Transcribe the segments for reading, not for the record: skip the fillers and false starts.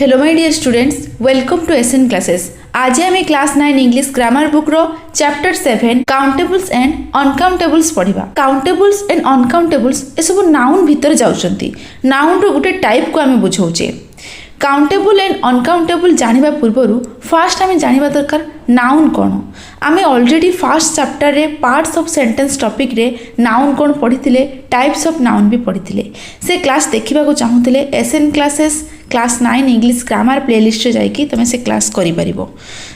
Hello my dear students, welcome to SN classes. आज आम class 9 English grammar book रो chapter 7 countables and uncountables पढ़िबा। Countables and uncountables ए सब noun भीतर जाउछंती। नाउन रो गुटे टाइप को आम बुझाउछे। काउंटेबल एंड अनकाउंटेबल जानिबा पूर्वरु फास्ट आम जानिबा दरकार नाउन कोन। आम ऑलरेडी फास्ट चैप्टर रे पार्ट्स ऑफ सेंटेंस टॉपिक रे नाउन कोन पढ़िथिले, टाइप्स ऑफ नाउन भी पढ़िथिले। से क्लास देखिबा को चाहुथिले SN classes class 9 English grammar playlist रे जाइकी तमे से क्लास करि परिबो।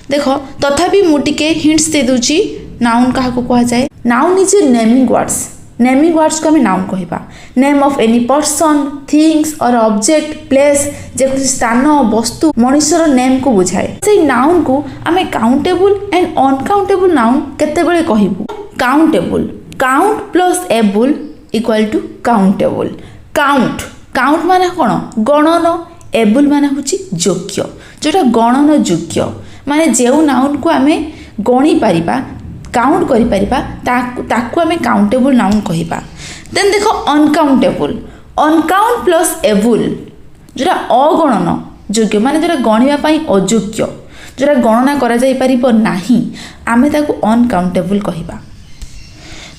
देखो तथापि मु टिके हिंट्स दे दूची नाउन काहा को कहा जाए। Noun is a naming words. Naming words को हमें नाउन कहबा। Name of any person, things और ऑब्जेक्ट, प्लेस, जे स्थान, वस्तु, मनुष्यर नेम को बुझाए। से नाउन को आमे काउंटेबल एंड अनकाउंटेबल नाउन केते बेले कहिबु। Countable, count plus able equal to countable. Count, count माने कोन? गणन। एबल माने होची योग्य, जोटा गणन योग्य, माने जेउ नाउन को आमे गणी परिबा, काउंट करि परिबा, ताकू आमे काउंटेबल नाउन कहिबा। देन देखो अनकाउंटेबल। अनकाउंट प्लस एबल, जोटा अगणन योग्य, माने जोटा गणिबा पई अयोग्य, जोटा गणना करा जाई परिबो नाही, आमे ताकू अनकाउंटेबल कहिबा।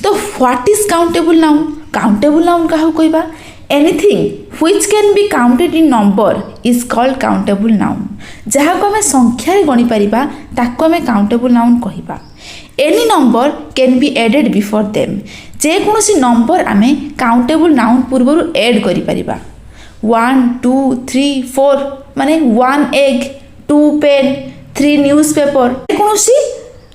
तो what is countable noun? Countable noun काहू कहिबा? Anything which can be counted in number is called countable noun. जहाँ को आमे संख्या रे गणी परिबा ताकू आमे काउंटेबल नाउन कहिबा। Any number can be added before them. जे कोनोसी नंबर आमे काउंटेबल नाउन पूर्वरु ऐड करि परिबा। 1 2 3 4 माने 1 एग, 2 पेन, 3 न्यूज़पेपर। कोनोसी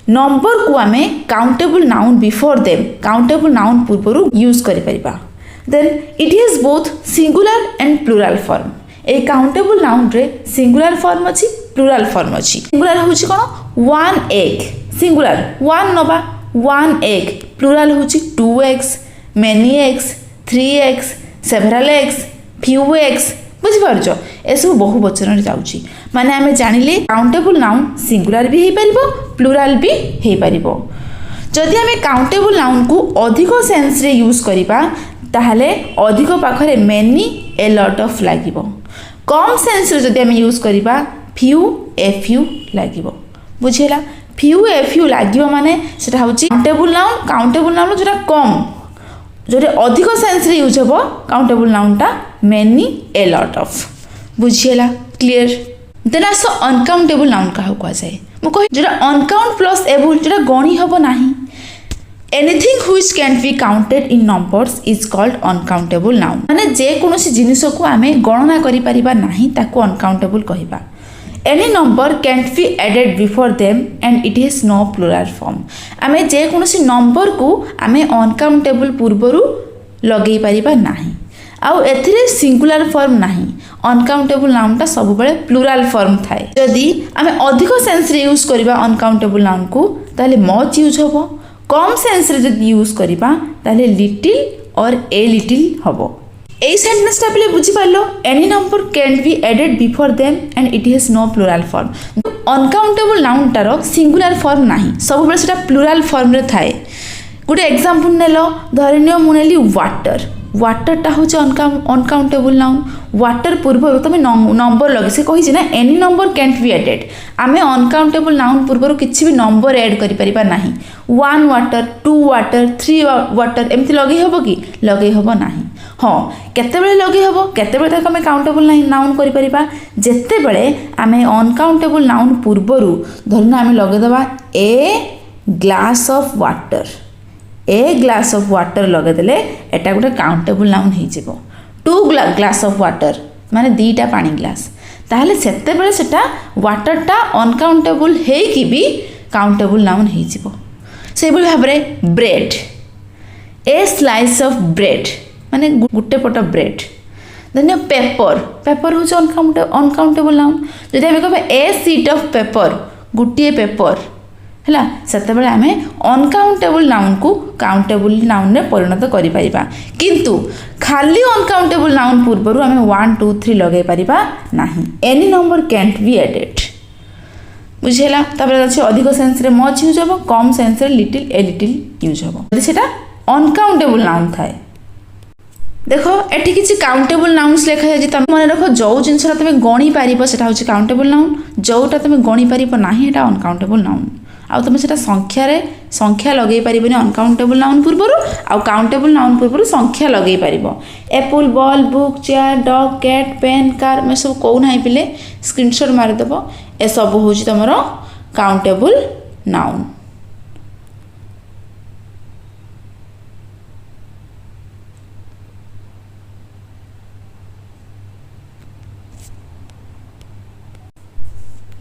नंबर को आमे countable noun before them, countable noun पूर्वरु यूज करि परिबा। Then it has both singular and plural form. ए काउंटेबल नाउन रे सिंगुलर फॉर्म अछि, प्लुरल फॉर्म अछि। सिंगुलर होछि कोन? 1 एग, सिंगुलर 1 नबा 1 एग। प्लुरल होछि 2 eggs, many eggs, 3 eggs, several eggs, few eggs। बुझि पारछो? ए सब बहुवचन रे जाउछि। माने आमे जानिले काउंटेबल नाउन सिंगुलर भी हे परिबो, प्लुरल भी हे परिबो। जदि आमे काउंटेबल नाउन को अधिक सेंस रे यूज करिबा ताहले अधिक पाखरे मेनी ए लॉट ऑफ लागिबो। कम सेंस रे जदि हम यूज करिबा फ्यू ए फ्यू लागिबो। बुझिला? फ्यू ए फ्यू लागिबो माने सेटा होची काउंटेबल नाउन। काउंटेबल नाउन जोटा कम, जोटे अधिक सेंस रे यूज हेबो काउंटेबल नाउन टा मेनी ए लॉट ऑफ। बुझिला? क्लियर? देन आसो अनकाउंटेबल नाउन काहू कहा जाए। मु कहि जोटा अनकाउंट प्लस एबल, जोटा गणी हबो नाही। Anything which can be counted in numbers is called uncountable noun. माने जे कोनोसी जिनिस को आमे गणना करि परिबा नाही ताकू अनकाउंटेबल कहिबा। Any number can be added before them and it is no plural form. आमे जे कोनोसी नंबर को आमे अनकाउंटेबल पूर्वरु लगेई परिबा नाही। आउ एथिरे सिंगुलर फॉर्म नाही। अनकाउंटेबल नाउन ता सब बेले प्लुरल फॉर्म थाए। जदि आमे अधिक सेंस रे यूज करिबा अनकाउंटेबल नाउन को ताले मच यूज होबो। कम सेंस रे जदि यूज करिबा ताले लिटिल और ए लिटिल हबो। एई सेंटेंस टा पले बुझि पारलो। Any number can be added before them and it has no plural form. Uncountable noun टारो सिंगुलर फॉर्म नाही, सब बेले सेटा प्लुरल फॉर्म रे थाए। गुटे एग्जांपल नेलो, धरिनियो मुनेली वाटर। वाटर टा होचे अनकाउंटेबल नाउन। वाटर पूर्व तुम नंबर लगे से कही ना any number can be added. आमे अनकाउंटेबल नाउन पूर्व किसी भी नंबर ऐड करि परिबा नाही। 1 वाटर, 2 वाटर, 3 वाटर एमती लगे हबो कि? लगे हबो नाही। हाँ, केते बेले लगे हबो, केते बेले तक आमे काउंटेबल नाउन करि परिबा? जेते बेले आमे अनकाउंटेबल नाउन पूर्वरु धरना आमे लगे दबा ए glass of water. A glass of water लगे देले एटा गोटे काउंटेबल नाउन हे जेबो। 2 ग्लास ऑफ वाटर माने 2टा पानी ग्लास, ताहले सेते बेले सेटा वाटर टा अनकाउंटेबल हे कि भी काउंटेबल नाउन हे जेबो। से बोल भाबरे bread. A slice of bread माने गुटे पट ब्रेड। Then paper. पेपर होच अनकाउंटेबल नाउन। जदि हम कहबे ए शीट ऑफ पेपर, गुटिए पेपर हैला, सेते बेले आमे अनकाउंटेबल नाउन को काउंटेबल नाउन रे परिणत करि परिबा। किंतु खाली अनकाउंटेबल नाउन पूर्वरु आमे 1 2 3 लगे परिबा नाही। Any number can be added. बुझेला? तापर अछि अधिक सेंस रे मच यूज होबो, कम सेंस रे लिटिल ए लिटिल यूज होबो। जदि सेटा अनकाउंटेबल नाउन थाए। देख एटी किसी काउंटेबल नाउन्स लिखा जाए तुम मन रख जो जिनसा तुम गणी पार से हूँ काउंटेबल नाउन जोटा तुम गणी पार ना यहाँ अनकाउंटेबल नाउन आउ तुम से संख्या लगे पारन अनकाउंटेबल नाउन पूर्वर आउ काउंटेबल नाउन पूर्वर संख्या लगे पार एप्पल बॉल बुक चेयर डग कैट पेन कार मैं सब कहूना पिले स्क्रीनशॉट मारिदेव ए सब हूँ तुम काउंटेबल नाउन।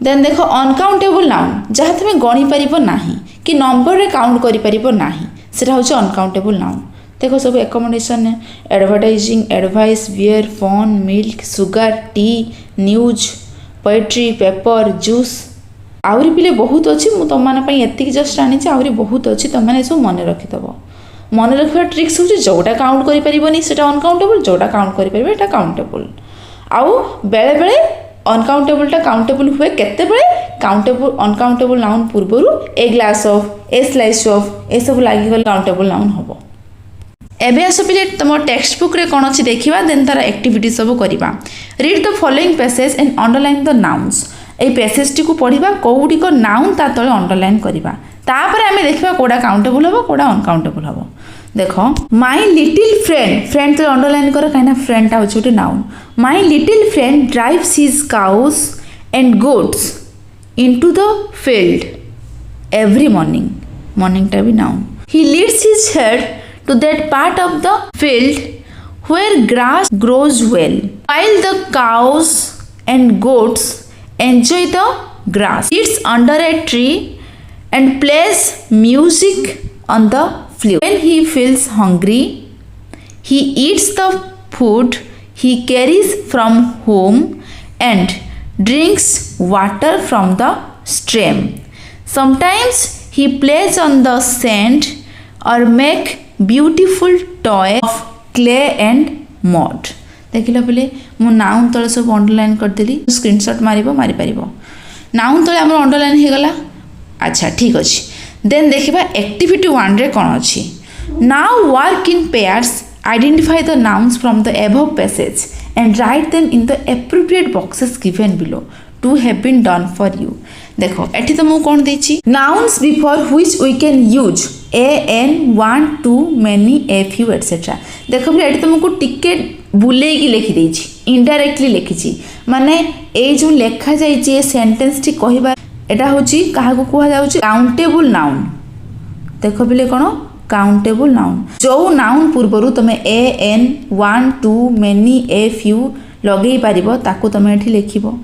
देन देख अनकाउंटेबल नाउन जहाँ तुम गणी पार ना कि नंबर रे काउंट कर ना से हूँ अनकाउंटेबल नाउन। देख सब accommodation advertising advice beer phone milk sugar tea news poetry paper juice आहरी पिले बहुत अच्छी मुझे तुम एति जस्ट आनी आहरी बहुत अच्छी तुमने सब मन रखिदेव। मन रखा ट्रिक्स हूँ जोटा काउंट कर से अनकाउंटेबल जोटा काउंट कर काउंटेबल आउ बेले बेले अनकाउंटेबलटा काउंटेबल हुए केतेबेले काउंटेबल अनकाउंटेबल नाउन पूर्वर a glass of a slice of a सब लगी काउंटेबल नाउन हम। एबे आस पे तुम टेक्स्ट बुक रे कौन अच्छी देखा देन तार एक्टिविटी सब करवा। Read the following passage and underline the nouns ये पैसेज टी को पढ़ा कौटिक नाउन ता तले अंडरलाइन करवा तापर आम देखा कौटा काउंटेबल हम कौटा अनकाउंटेबल हम। देख माई लिटिल फ्रेंड फ्रेंड तो अंडरलाइन कर कहीं फ्रेंडटा हूँ गोटे noun. My little friend drives his cows and goats into the field every morning मॉर्निंगटा भी noun. He leads his head to that part of the field where grass grows well while the cows and goats enjoy the grass. Sits under a tree and plays music on the flute. When he feels hungry, he eats the food he carries from home and drinks water from the stream. Sometimes he plays on the sand or make beautiful toy of clay and mud. देखिल पे मु noun तले सब underline करदेली screenshot मारिपार noun तले आम underline हो गला। अच्छा ठीक अच्छे देन देखा एक्टिविटी 1 रे कौन अच्छी। Now work in pairs identify the nouns from the above passage and write them in the appropriate boxes given below to have been done for you. देख एटी तो मुझे कौन देछि nouns before which we can use a an one two many a few etcetera. देख भी ये तुमको टिके बुले लिखी देछि इनडायरेक्टली लिखी माने ए जो लेखा जाइए सेंटेंस टी कहबा एटा होची काहाकू कुहा जाउची काउंटेबल नाउन। देख बिले कौन काउंटेबल नाउन जो नाउन पूर्वर तुम a an one two many a few लगे पारिबो ताकू तुम एठी लिखिबो।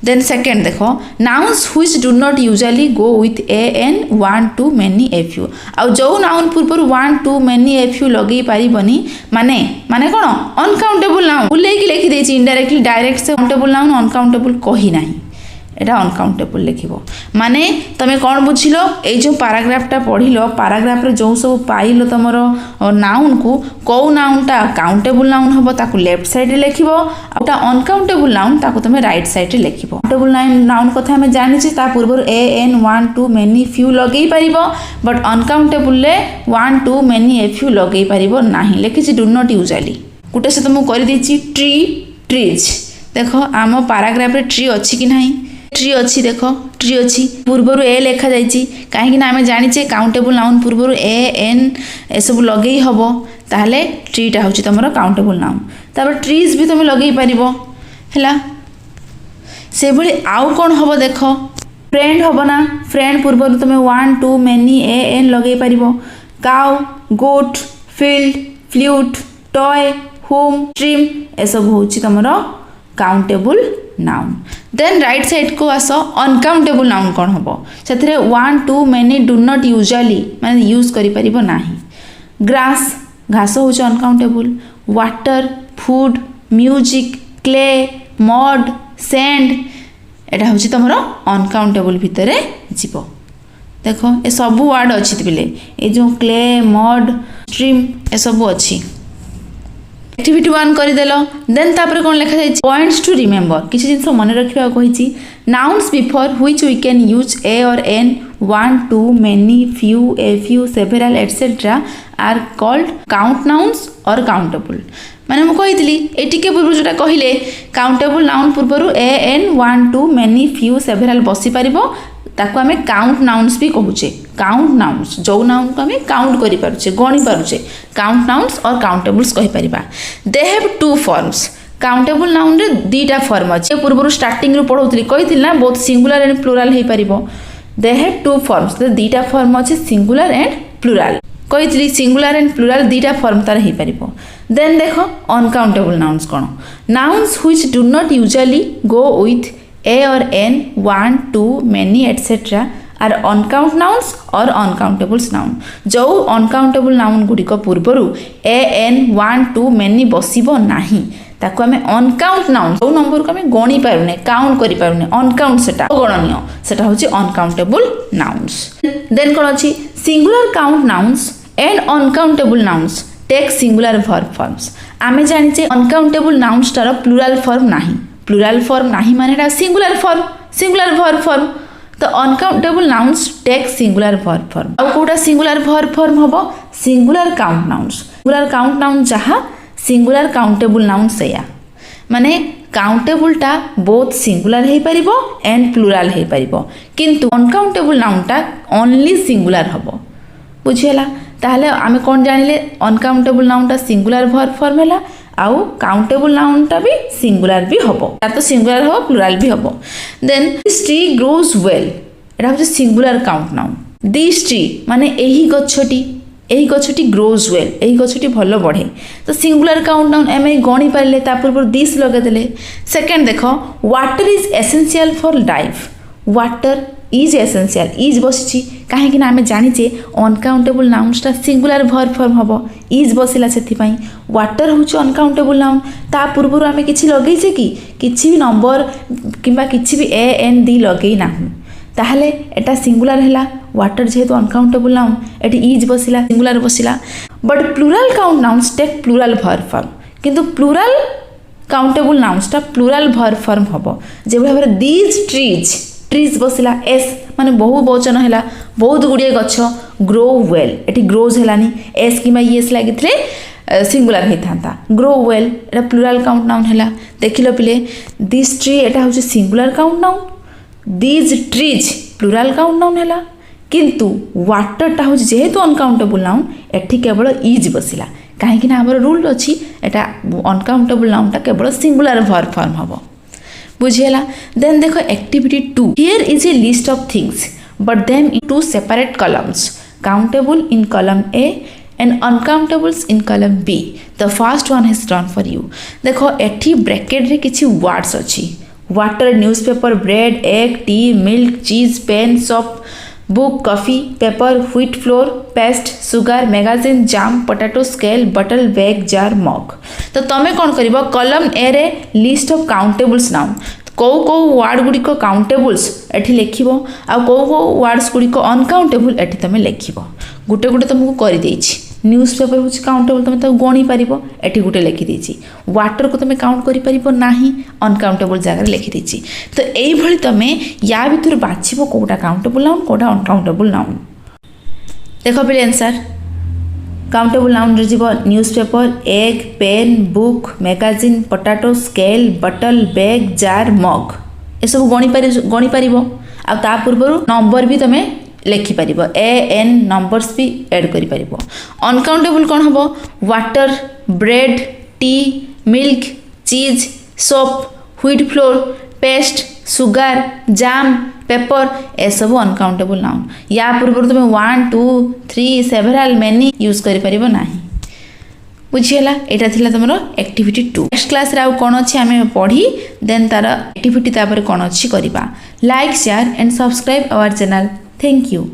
देन सेकेंड देख nouns which do not usually go with a an one two many a few आउ जो नाउन पूर्वर one two many a few लगे पारिबनी माने माने कौन अनकाउंटेबल नाउन बुले लिखी देछि इनडायरेक्टली डायरेक्ट से काउंटेबल नाउन अनकाउंटेबल कही नाही एटा अनकाउंटेबल लिखिबो। माने तमे कौन बुझिलो ए जो पैराग्राफटा पढ़िलो पैराग्राफ रे जो सब पाइलो तमरो नाउन को कौ नाउनटा काउंटेबल नाउन हबो ताकू लेफ्ट साइड रे लिखिबो आउटा अनकाउंटेबल नाउन ताकू तमे राइट साइड रे लिखिबो। काउंटेबल नाउन कथा हमें जानिछि ता पूर्व a an one two many few लगेई पारिबो बट अनकाउंटेबल ले one two many a few लगेई पारिबो नाही लिखिछि डू नॉट यूजुअली। गुटे से तुमको कर देछि ट्री ट्रीज। देखो आम पैराग्राफ रे ट्री अछि कि नाही ट्री अच्छी देख ट्री अच्छी पूर्वर ए लिखा जाइए कहीं आम जाचे काउंटेबल नाउन पूर्वर ए एन ए सब लगे हम ताहले ट्रीटा हूँ तुम काउंटेबल नाउन। तापर ट्रीज भी तुम लगे पार है से भली आउ कौन हम देख फ्रेंड हम ना फ्रेंड पूर्वर तुम one two many a an लगे पार cow goat field flute toy home stream ए सब हूँ तुम countable noun. Then right side को आस अनकाउंटेबल नाउन कौन हम से one two many do not usually माने यूज करि ना। ग्रास घास हूँ uncountable water food music clay mud sand एटा हूँ तुम अनकाउंटेबल भितर जीव। देख ए सब वर्ड अच्छी पिले ये जो क्ले मड स्ट्रीम ए सब अच्छी। एक्टिविटी 1 करदेल देन तापर कौन लिखा जाए पॉइंट्स टू रिमेम्बर किसी जिन मन रखा कही nouns before which we can use a or an one two many few a few several etcetera are called count nouns or countable माने मु कहितली एटी के पूर्व जोटा कहिले काउंटेबल नाउन पूर्व a an 1 2 many few several बसी परिबो ताको आमे काउंट नाउन्स भी कहूचे काउंट नाउन्स जो नाउन को आमे काउंट करि पारुचे गणी पारुचे काउंट नाउन्स और काउंटेबल्स कहि परिबा they have two forms countable noun रे दीटा फॉर्म अछि पूर्व स्टार्टिंग रो पढौतली कहितली ना बोथ सिंगुलर एंड प्लुरल हे परिबो दे हैव टू फॉर्म्स तो दीटा फॉर्म अछि सिंगुलर एंड प्लुरल कहितली सिंगुलर एंड प्लुरल दीटा फॉर्म तार हे परिबो देन देखो अनकाउंटेबल नाउन्स कोन nouns which do not usually go with a or an 1 2 many etcetera are uncount nouns or uncountables noun जो अनकाउंटेबल नाउन गुडी को पूर्वरु ए एन 1 2 मेनी बसिबो नाही ताको आमे अनकाउंट नाउन जो नंबर को आमे गणी पारुने काउंट करि पारुने अनकाउंट सेटा गणनीय सेटा होची अनकाउंटेबल नाउन्स देन कोन अछि singular count nouns and uncountable nouns take singular verb forms आमे जानिचे अनकाउंटेबल नाउन्स तार प्लुरल फॉर्म नाही प्लुरल फॉर्म नाही माने सिंगुलर वर्ब फॉर्म तो uncountable nouns take singular verb form आ कोटा सिंगुलर वर्ब फॉर्म हबो सिंगुलर काउंट नाउन जहा सिंगुलर काउंटेबल नाउन सेया माने काउंटेबल टा बोथ सिंगुलर हे परिबो एंड प्लुरल हे परिबो किंतु अनकाउंटेबल नाउन टा ओनली सिंगुलर हबो बुझियला ताहले आमे कोन जानिले अनकाउंटेबल नाउन टा सिंगुलर वर्ब फॉर्म हैला आउ काउंटेबल नाउन टा भी सिंगुलर भी हबो ता तो सिंगुलर हो प्लुरल भी हबो then this tree grows well एटा हो singular count noun this tree माने एही गछटी ग्रोज वेल एही गछटी भलो बढ़े तो सिंगुलर काउंट नाउन एमे गणी पारले ता पूर्व दिस लगे देले सेकंड देखो water is essential for life water is essential is बसिची काहे कि ना आमे जानिचे अनकाउंटेबल नाउन्स ता सिंगुलर वर्ब फॉर्म हबो इज बसिला सेति पई वाटर होची अनकाउंटेबल नाउन ता पूर्व आमे किछि लगेइचे कि किछि भी नंबर किबा किछि भी ए एन डी लगेइ नाहु ताहले एटा सिंगुलर हैला वाटर जेहेतु अनकाउंटेबल नाउन एटी इज बसिला सिंगुलर बसिला but plural count nouns take plural verb form किंतु प्लुरल काउंटेबल नाउन्स ता प्लुरल वर्ब फॉर्म हबो जे भाबरे दीज ट्रीज बसिला एस माने बहु वचन हैला बहुत गुडिए गछ ग्रो वेल एटी ग्रोज हैलानी एस किमा एस लागिथले सिंगुलर हे थांता ग्रो वेल एटा प्लुरल काउंट नाउन हैला देखिलो पिले दिस ट्री एटा होची singular count noun these trees plural count noun हैला किंतु वाटर टा होची जेहेतु अनकाउंटेबल नाउन एठी केवल इज बसिला काहे कि ना हमर रूल अछि एटा अनकाउंटेबल नाउन टा केवल सिंगुलर वर्ब फॉर्म हबो बुझियला देन देखो activity 2 here is a list of things put them in two separate columns countable in column A and uncountables in column B the first one is done for you देखो एठी bracket रे किछि words अछि water newspaper bread egg tea milk cheese pen soap book coffee paper wheat flour paste sugar magazine jam potato scale bottle bag jar mug तो तमें कौन कर column A रे लिस्ट ऑफ काउंटेबल्स नाउन कौ ward Gudi countables एठी लिखिबो आ कौ wards Gudi uncountable एठी तमें लिखिबो गुटे गुटे तुमको कर देछि न्यूज़पेपर हूँ काउंटेबल तुम तो गणी पार एटी गोटे लिखिदी वाटर को तुम काउंट कर नाही अनकाउंटेबल जगह लिखिदी तो यही तुम्हें या भर बाछब कौटा काउंटेबल नाउन कौटा अनकाउंटेबल नाउन देख पे आंसर काउंटेबल नाउन रे newspaper egg pen book magazine potato scale bottle bag jar mug ये सब गणी पार आ पूर्व नंबर भी तुम्हें लिखिपर ए एन नंबर्स भी ऐड कर अनकाउंटेबल कौन हम water bread tea milk cheese soap wheat flour paste sugar jam paper ए सब अनकाउंटेबल नाउन या पूर्व तुम 1 2 3 सेवराल मेनी यूज कर नाही बुझीगला एटा थिला तुमरो एक्टिविटी 2 नेक्स्ट क्लास रे आ कोन अछि हमें पढ़ी देन तार एक्टिविटी तापर कोन अछि करिबा like share and subscribe our channel thank you.